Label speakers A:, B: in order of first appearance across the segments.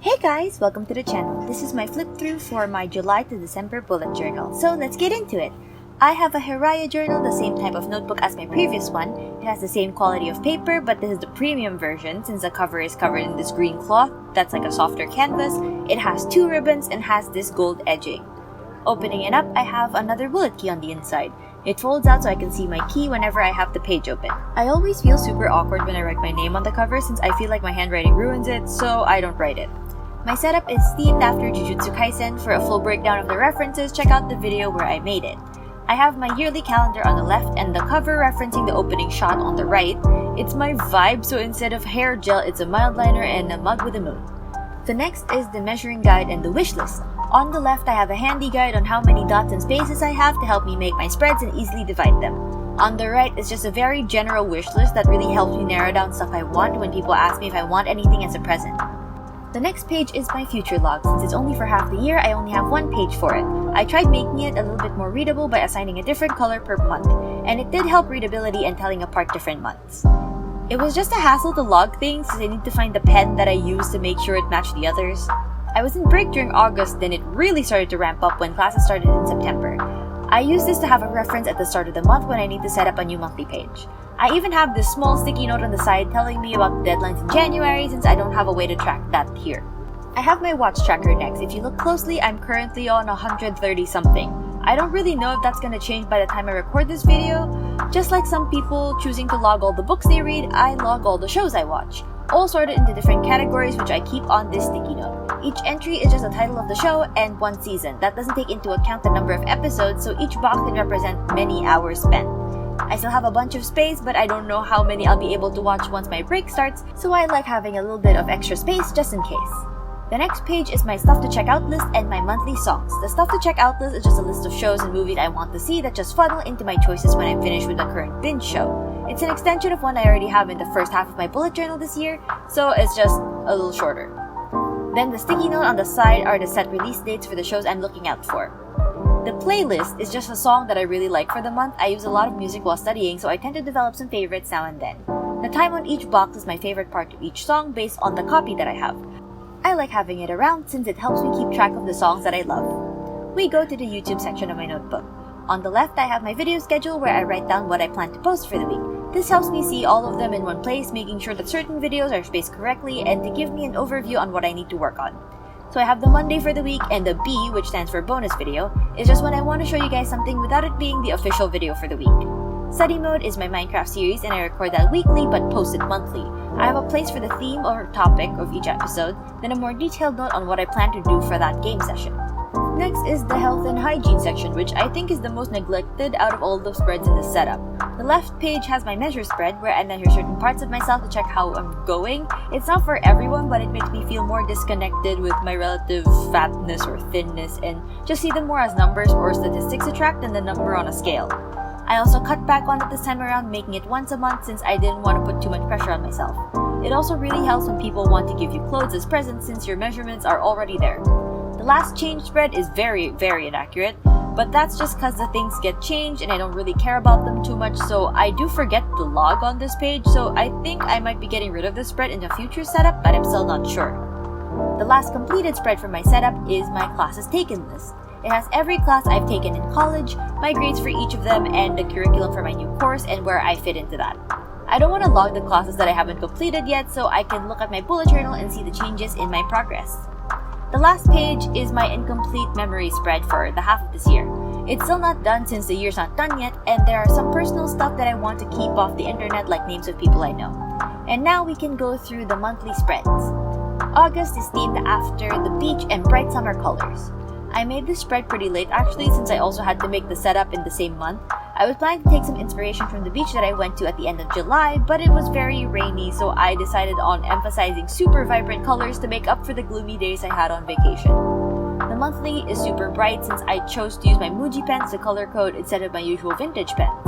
A: Hey guys, welcome to the channel. This is my flip through for my July to December bullet journal. So let's get into it. I have a Hiraya journal, the same type of notebook as my previous one. It has the same quality of paper, but this is the premium version since the cover is covered in this green cloth that's like a softer canvas. It has 2 ribbons and has this gold edging. Opening it up, I have another bullet key on the inside. It folds out so I can see my key whenever I have the page open. I always feel super awkward when I write my name on the cover since I feel like my handwriting ruins it, so I don't write it. My setup is themed after Jujutsu Kaisen. For a full breakdown of the references, check out the video where I made it. I have my yearly calendar on the left and the cover referencing the opening shot on the right. It's my vibe, so instead of hair gel, it's a mild liner and a mug with a moon. The next is the measuring guide and the wish list. On the left, I have a handy guide on how many dots and spaces I have to help me make my spreads and easily divide them. On the right is just a very general wish list that really helps me narrow down stuff I want when people ask me if I want anything as a present. The next page is my future log. Since it's only for half the year, I only have 1 page for it. I tried making it a little bit more readable by assigning a different color per month, and it did help readability and telling apart different months. It was just a hassle to log things since I need to find the pen that I used to make sure it matched the others. I was in break during August, then it really started to ramp up when classes started in September. I use this to have a reference at the start of the month when I need to set up a new monthly page. I even have this small sticky note on the side telling me about the deadlines in January since I don't have a way to track that here. I have my watch tracker next. If you look closely, I'm currently on 130 something. I don't really know if that's gonna change by the time I record this video. Just like some people choosing to log all the books they read, I log all the shows I watch, all sorted into different categories which I keep on this sticky note. Each entry is just the title of the show and 1 season. That doesn't take into account the number of episodes, so each box can represent many hours spent. I still have a bunch of space, but I don't know how many I'll be able to watch once my break starts, so I like having a little bit of extra space just in case. The next page is my stuff to check out list and my monthly songs. The stuff to check out list is just a list of shows and movies I want to see that just funnel into my choices when I'm finished with the current binge show. It's an extension of one I already have in the first half of my bullet journal this year, so it's just a little shorter. Then the sticky note on the side are the set release dates for the shows I'm looking out for. The playlist is just a song that I really like for the month. I use a lot of music while studying, so I tend to develop some favorites now and then. The time on each box is my favorite part of each song based on the copy that I have. I like having it around since it helps me keep track of the songs that I love. We go to the YouTube section of my notebook. On the left, I have my video schedule where I write down what I plan to post for the week. This helps me see all of them in one place, making sure that certain videos are spaced correctly and to give me an overview on what I need to work on. So I have the Monday for the week, and the B, which stands for bonus video, is just when I want to show you guys something without it being the official video for the week. Study mode is my Minecraft series, and I record that weekly but post it monthly. I have a place for the theme or topic of each episode, then a more detailed note on what I plan to do for that game session. Next is the health and hygiene section, which I think is the most neglected out of all the spreads in this setup. The left page has my measure spread, where I measure certain parts of myself to check how I'm going. It's not for everyone, but it makes me feel more disconnected with my relative fatness or thinness and just see them more as numbers or statistics to track than the number on a scale. I also cut back on it this time around, making it once a month since I didn't want to put too much pressure on myself. It also really helps when people want to give you clothes as presents since your measurements are already there. The last change spread is very inaccurate, but that's just because the things get changed and I don't really care about them too much, so I do forget to log on this page, so I think I might be getting rid of this spread in a future setup, but I'm still not sure. The last completed spread for my setup is my classes taken list. It has every class I've taken in college, my grades for each of them, and the curriculum for my new course and where I fit into that. I don't want to log the classes that I haven't completed yet, so I can look at my bullet journal and see the changes in my progress. The last page is my incomplete memory spread for the half of this year. It's still not done since the year's not done yet, and there are some personal stuff that I want to keep off the internet like names of people I know. And now we can go through the monthly spreads. August is themed after the beach and bright summer colors. I made this spread pretty late actually since I also had to make the setup in the same month. I was planning to take some inspiration from the beach that I went to at the end of July, but it was very rainy, so I decided on emphasizing super vibrant colors to make up for the gloomy days I had on vacation. The monthly is super bright since I chose to use my Muji pens to color code instead of my usual vintage pens.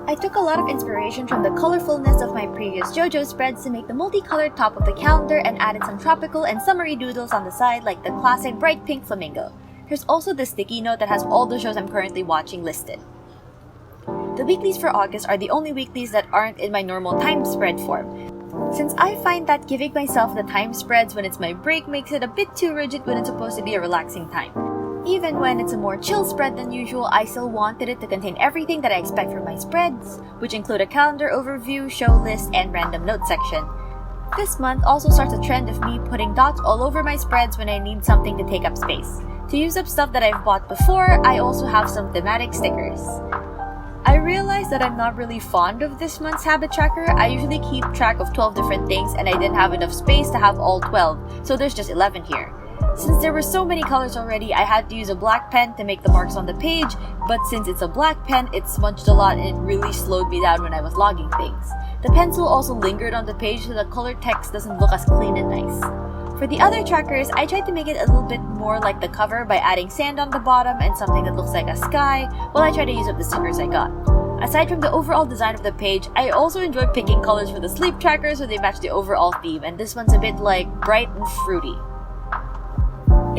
A: I took a lot of inspiration from the colorfulness of my previous JoJo spreads to make the multicolored top of the calendar and added some tropical and summery doodles on the side like the classic bright pink flamingo. There's also the sticky note that has all the shows I'm currently watching listed. The weeklies for August are the only weeklies that aren't in my normal time spread form, since I find that giving myself the time spreads when it's my break makes it a bit too rigid when it's supposed to be a relaxing time. Even when it's a more chill spread than usual, I still wanted it to contain everything that I expect from my spreads, which include a calendar overview, show list, and random note section. This month also starts a trend of me putting dots all over my spreads when I need something to take up space. To use up stuff that I've bought before, I also have some thematic stickers. I realized that I'm not really fond of this month's habit tracker. I usually keep track of 12 different things and I didn't have enough space to have all 12, so there's just 11 here. Since there were so many colors already, I had to use a black pen to make the marks on the page, but since it's a black pen, it smudged a lot and it really slowed me down when I was logging things. The pencil also lingered on the page so the colored text doesn't look as clean and nice. For the other trackers, I tried to make it a little bit more like the cover by adding sand on the bottom and something that looks like a sky while I try to use up the stickers I got. Aside from the overall design of the page, I also enjoyed picking colors for the sleep tracker so they match the overall theme, and this one's a bit like bright and fruity.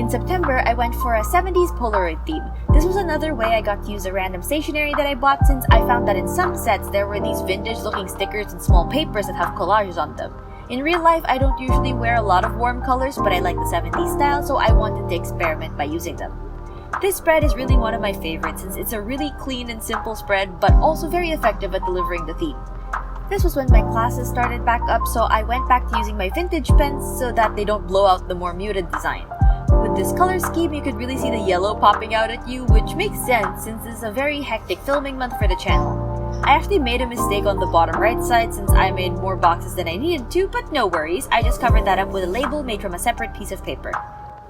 A: In September, I went for a 70s Polaroid theme. This was another way I got to use the random stationery that I bought, since I found that in some sets there were these vintage-looking stickers and small papers that have collages on them. In real life, I don't usually wear a lot of warm colors, but I like the 70s style, so I wanted to experiment by using them. This spread is really one of my favorites since it's a really clean and simple spread, but also very effective at delivering the theme. This was when my classes started back up, so I went back to using my vintage pens so that they don't blow out the more muted design. With this color scheme, you could really see the yellow popping out at you, which makes sense since this is a very hectic filming month for the channel. I actually made a mistake on the bottom right side since I made more boxes than I needed to, but no worries, I just covered that up with a label made from a separate piece of paper.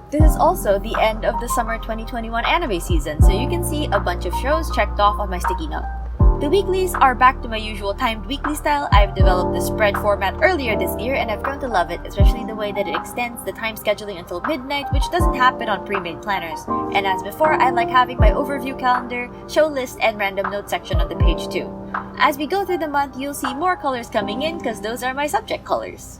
A: This is also the end of the summer 2021 anime season, so you can see a bunch of shows checked off on my sticky note. The weeklies are back to my usual timed weekly style. I've developed the spread format earlier this year and I've grown to love it, especially the way that it extends the time scheduling until midnight, which doesn't happen on pre-made planners. And as before, I like having my overview calendar, show list, and random note section on the page too. As we go through the month, you'll see more colors coming in because those are my subject colors.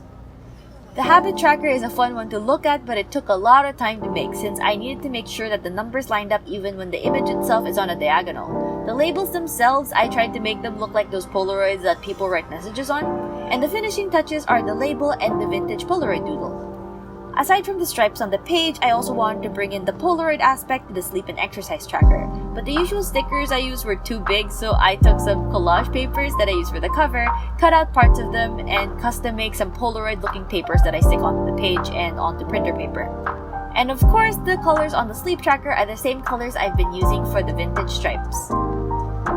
A: The habit tracker is a fun one to look at, but it took a lot of time to make since I needed to make sure that the numbers lined up even when the image itself is on a diagonal. The labels themselves, I tried to make them look like those Polaroids that people write messages on, and the finishing touches are the label and the vintage Polaroid doodle. Aside from the stripes on the page, I also wanted to bring in the Polaroid aspect to the sleep and exercise tracker. But the usual stickers I used were too big, so I took some collage papers that I used for the cover, cut out parts of them, and custom make some Polaroid-looking papers that I stick onto the page and onto printer paper. And of course, the colors on the sleep tracker are the same colors I've been using for the vintage stripes.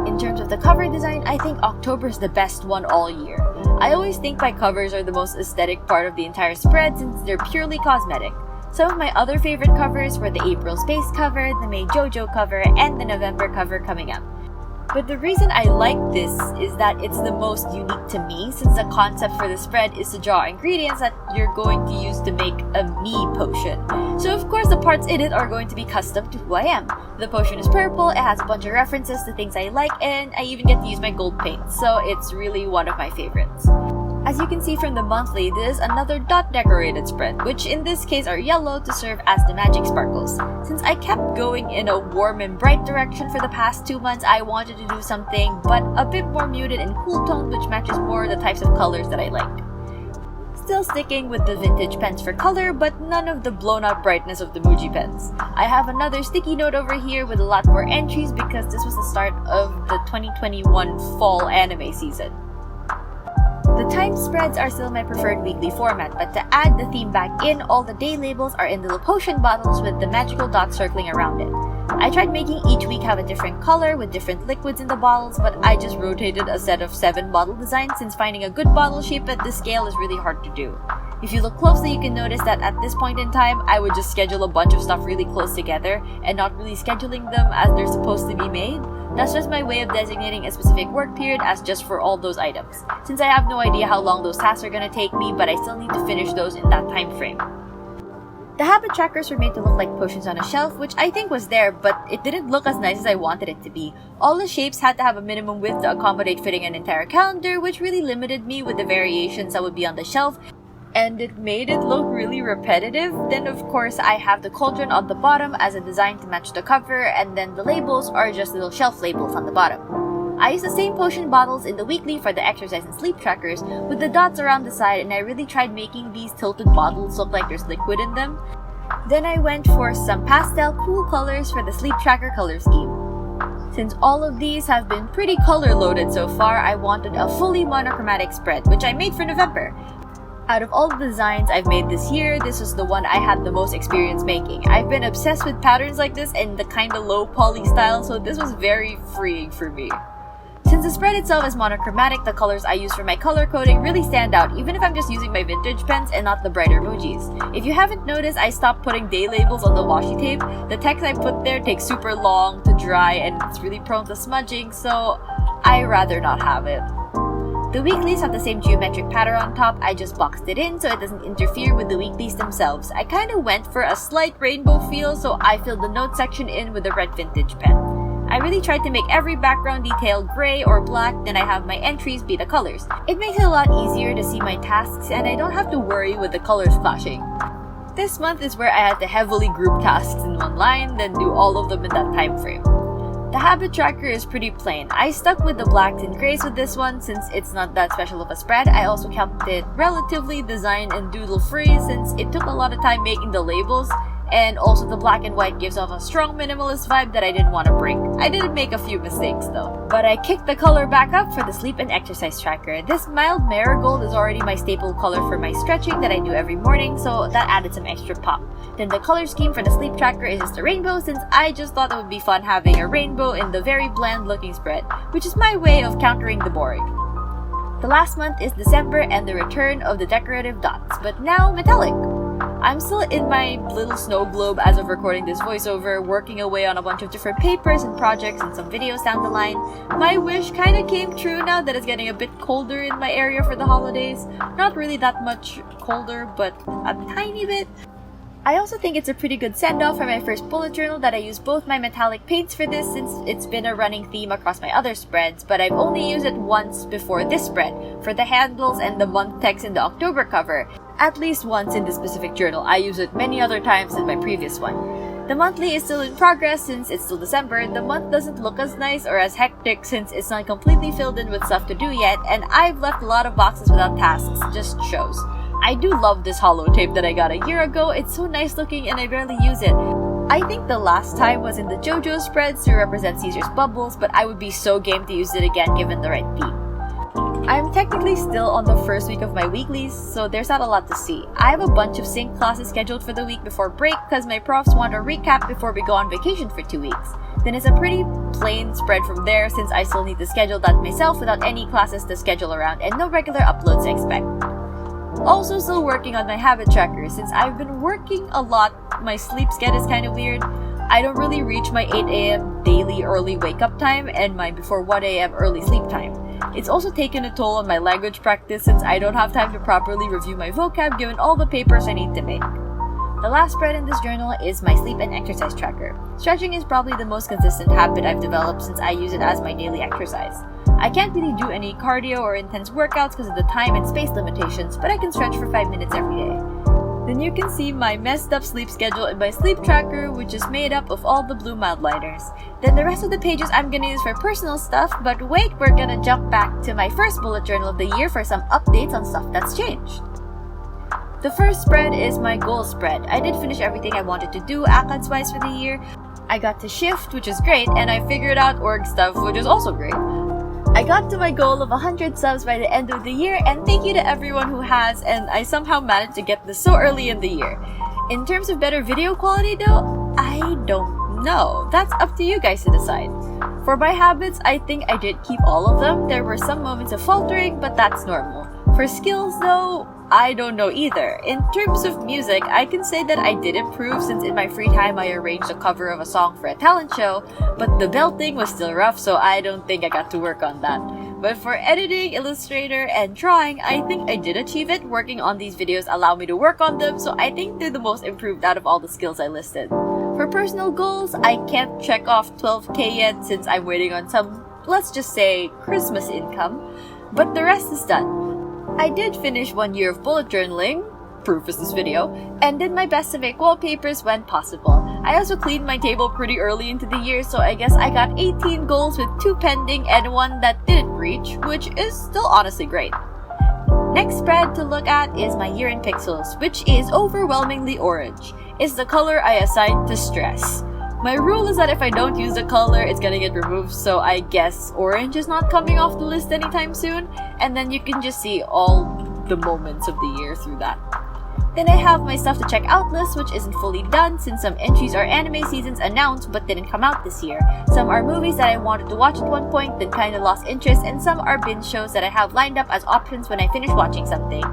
A: In terms of the cover design, I think October is the best one all year. I always think my covers are the most aesthetic part of the entire spread since they're purely cosmetic. Some of my other favorite covers were the April Space cover, the May JoJo cover, and the November cover coming up. But the reason I like this is that it's the most unique to me since the concept for the spread is to draw ingredients that you're going to use to make a me potion. So of course the parts in it are going to be custom to who I am. The potion is purple, it has a bunch of references to things I like, and I even get to use my gold paint, so it's really one of my favorites. As you can see from the monthly, this is another dot decorated spread, which in this case are yellow to serve as the magic sparkles. Since I kept going in a warm and bright direction for the past 2 months, I wanted to do something but a bit more muted and cool toned, which matches more the types of colors that I like. Still sticking with the vintage pens for color, but none of the blown out brightness of the Muji pens. I have another sticky note over here with a lot more entries because this was the start of the 2021 fall anime season. The time spreads are still my preferred weekly format, but to add the theme back in, all the day labels are in little potion bottles with the magical dots circling around it. I tried making each week have a different color with different liquids in the bottles, but I just rotated a set of 7 bottle designs since finding a good bottle shape at this scale is really hard to do. If you look closely, you can notice that at this point in time, I would just schedule a bunch of stuff really close together and not really scheduling them as they're supposed to be made. That's just my way of designating a specific work period as just for all those items, since I have no idea how long those tasks are gonna take me, but I still need to finish those in that time frame. The habit trackers were made to look like potions on a shelf, which I think was there, but it didn't look as nice as I wanted it to be. All the shapes had to have a minimum width to accommodate fitting an entire calendar, which really limited me with the variations that would be on the shelf, and it made it look really repetitive. Then of course I have the cauldron on the bottom as a design to match the cover, and then the labels are just little shelf labels on the bottom. I used the same potion bottles in the weekly for the exercise and sleep trackers with the dots around the side, and I really tried making these tilted bottles look like there's liquid in them. Then I went for some pastel cool colors for the sleep tracker color scheme. Since all of these have been pretty color loaded so far, I wanted a fully monochromatic spread, which I made for November. Out of all the designs I've made this year, this was the one I had the most experience making. I've been obsessed with patterns like this and the kinda low poly style, so this was very freeing for me. Since the spread itself is monochromatic, the colors I use for my color coding really stand out, even if I'm just using my vintage pens and not the brighter emojis. If you haven't noticed, I stopped putting day labels on the washi tape. The text I put there takes super long to dry and it's really prone to smudging, so I rather not have it. The weeklies have the same geometric pattern on top, I just boxed it in so it doesn't interfere with the weeklies themselves. I kinda went for a slight rainbow feel, so I filled the note section in with a red vintage pen. I really tried to make every background detail gray or black, then I have my entries be the colors. It makes it a lot easier to see my tasks and I don't have to worry with the colors clashing. This month is where I had to heavily group tasks in one line, then do all of them in that time frame. The habit tracker is pretty plain. I stuck with the blacks and grays with this one since it's not that special of a spread. I also kept it relatively design and doodle free since it took a lot of time making the labels, and also the black and white gives off a strong minimalist vibe that I didn't want to break. I did make a few mistakes though. But I kicked the color back up for the sleep and exercise tracker. This mild marigold is already my staple color for my stretching that I do every morning, so that added some extra pop. Then the color scheme for the sleep tracker is just a rainbow since I just thought it would be fun having a rainbow in the very bland looking spread, which is my way of countering the boring. The last month is December and the return of the decorative dots, but now metallic. I'm still in my little snow globe as of recording this voiceover, working away on a bunch of different papers and projects and some videos down the line. My wish kinda came true now that it's getting a bit colder in my area for the holidays. Not really that much colder, but a tiny bit. I also think it's a pretty good send-off for my first bullet journal that I use both my metallic paints for this since it's been a running theme across my other spreads, but I've only used it once before this spread, for the handles and the month text in the October cover. At least once in this specific journal. I use it many other times in my previous one. The monthly is still in progress since it's still December. The month doesn't look as nice or as hectic since it's not completely filled in with stuff to do yet, and I've left a lot of boxes without tasks, just shows. I do love this hollow tape that I got a year ago. It's so nice looking and I barely use it. I think the last time was in the JoJo spreads to represent Caesar's bubbles, but I would be so game to use it again given the right theme. I'm technically still on the first week of my weeklies, so there's not a lot to see. I have a bunch of sync classes scheduled for the week before break because my profs want a recap before we go on vacation for 2 weeks. Then it's a pretty plain spread from there since I still need to schedule that myself without any classes to schedule around and no regular uploads to expect. Also still working on my habit tracker since I've been working a lot. My sleep schedule is kind of weird. I don't really reach my 8 a.m. daily early wake up time and my before 1 a.m. early sleep time. It's also taken a toll on my language practice since I don't have time to properly review my vocab given all the papers I need to make. The last spread in this journal is my sleep and exercise tracker. Stretching is probably the most consistent habit I've developed since I use it as my daily exercise. I can't really do any cardio or intense workouts because of the time and space limitations, but I can stretch for 5 minutes every day. Then you can see my messed up sleep schedule in my sleep tracker, which is made up of all the blue mildliners. Then the rest of the pages I'm gonna use for personal stuff, but wait, we're gonna jump back to my first bullet journal of the year for some updates on stuff that's changed. The first spread is my goal spread. I did finish everything I wanted to do ACADS-wise for the year. I got to shift, which is great, and I figured out org stuff, which is also great. I got to my goal of 100 subs by the end of the year, and thank you to everyone who has, and I somehow managed to get this so early in the year. In terms of better video quality though, I don't know. That's up to you guys to decide. For my habits, I think I did keep all of them. There were some moments of faltering, but that's normal. For skills though, I don't know either. In terms of music, I can say that I did improve since in my free time I arranged a cover of a song for a talent show, but the belting was still rough, so I don't think I got to work on that. But for editing, Illustrator, and drawing, I think I did achieve it. Working on these videos allowed me to work on them, so I think they're the most improved out of all the skills I listed. For personal goals, I can't check off 12k yet since I'm waiting on some, let's just say, Christmas income, but the rest is done. I did finish 1 year of bullet journaling, waterproof is this video, and did my best to make wallpapers when possible. I also cleaned my table pretty early into the year, so I guess I got 18 goals with 2 pending and 1 that didn't reach, which is still honestly great. Next spread to look at is my year in pixels, which is overwhelmingly orange. It's the color I assigned to stress. My rule is that if I don't use the color, it's gonna get removed, so I guess orange is not coming off the list anytime soon, and then you can just see all the moments of the year through that. Then I have my stuff to check out list, which isn't fully done since some entries are anime seasons announced but didn't come out this year. Some are movies that I wanted to watch at one point then kinda lost interest, and some are binge shows that I have lined up as options when I finish watching something.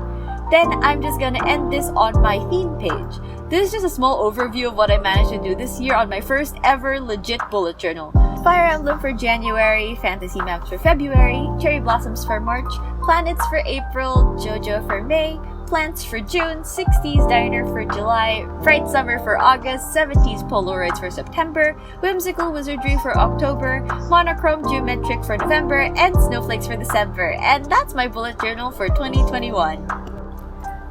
A: Then I'm just gonna end this on my theme page. This is just a small overview of what I managed to do this year on my first ever legit bullet journal. Fire Emblem for January, Fantasy Maps for February, Cherry Blossoms for March, Planets for April, JoJo for May, Plants for June, 60s Diner for July, Bright Summer for August, 70s Polaroids for September, Whimsical Wizardry for October, Monochrome Geometric for November, and Snowflakes for December. And that's my bullet journal for 2021.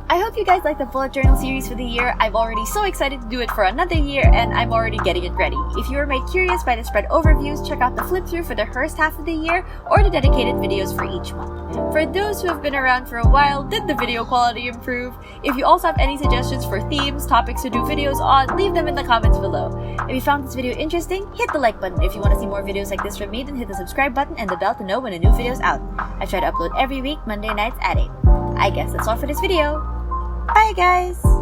A: I hope you guys like the bullet journal series for the year. I'm already so excited to do it for another year, and I'm already getting it ready. If you were made curious by the spread overviews, check out the flip through for the first half of the year or the dedicated videos for each month. For those who have been around for a while, did the video quality improve? If you also have any suggestions for themes, topics to do videos on, leave them in the comments below. If you found this video interesting, hit the like button. If you want to see more videos like this from me, then hit the subscribe button and the bell to know when a new video is out. I try to upload every week, Monday nights at 8. I guess that's all for this video. Bye guys!